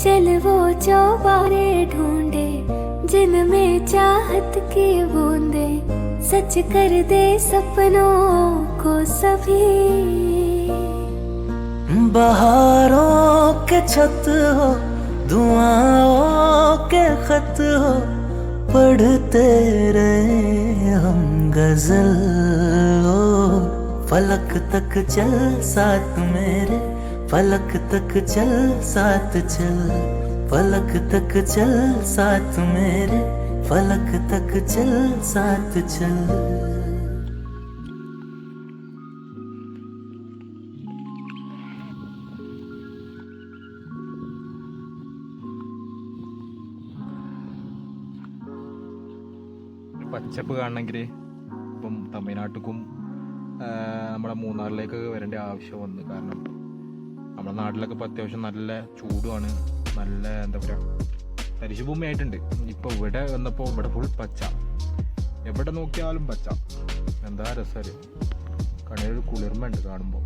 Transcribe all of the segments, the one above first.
चल वो चौबारे ढूंढे जिनमें चाहत की बूंदे सच कर दे सपनों को सभी। बहारों के छत हो दुआओं के खत हो पढ़ते रहे हम गजल हो। फलक तक चल साथ मेरे फलक तक चल साथ चल फलक तक चल साथ मेरे फलक तक चल साथ चल। പച്ചപ്പ് കാണണമെങ്കിൽ ഇപ്പം തമിഴ്നാട്ടിലും നമ്മുടെ മൂന്നാറിലേക്ക് വരേണ്ട ആവശ്യം വന്നു. കാരണം നമ്മുടെ നാട്ടിലൊക്കെ ഇപ്പോൾ അത്യാവശ്യം നല്ല ചൂടുമാണ്, നല്ല എന്താ പറയുക തരിശുഭൂമിയായിട്ടുണ്ട്. ഇപ്പോൾ ഇവിടെ വന്നപ്പോൾ ഇവിടെ ഫുൾ പച്ച, എവിടെ നോക്കിയാലും പച്ച. എന്താ രസം, കണ്ണിലൊരു കുളിർമ ഉണ്ട് കാണുമ്പോൾ.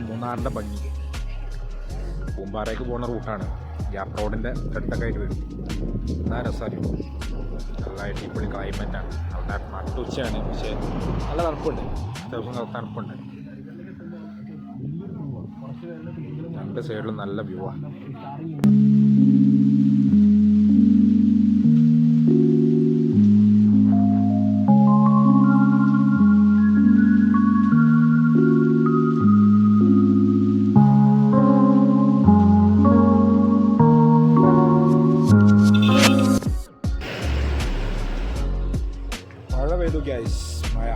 മൂന്നാറിൻ്റെ ഭംഗി. പൂമ്പാറയ്ക്ക് പോകുന്ന റൂട്ടാണ്, ഗ്യാപ്പ് റോഡിൻ്റെ അടുത്തൊക്കെ ആയിട്ട് വരും. നല്ല രസമായിരിക്കും, നല്ല അടിപൊളി ക്ലൈമറ്റാണ്. നല്ല നട്ടുച്ചയാണ്, പക്ഷേ നല്ല തണുപ്പുണ്ട്, അത്യാവശ്യം തണുപ്പുണ്ട്. രണ്ട് സൈഡിലും നല്ല വ്യൂ ആണ്. മഴ പെയ്തു ഗൈസ്, മഴ.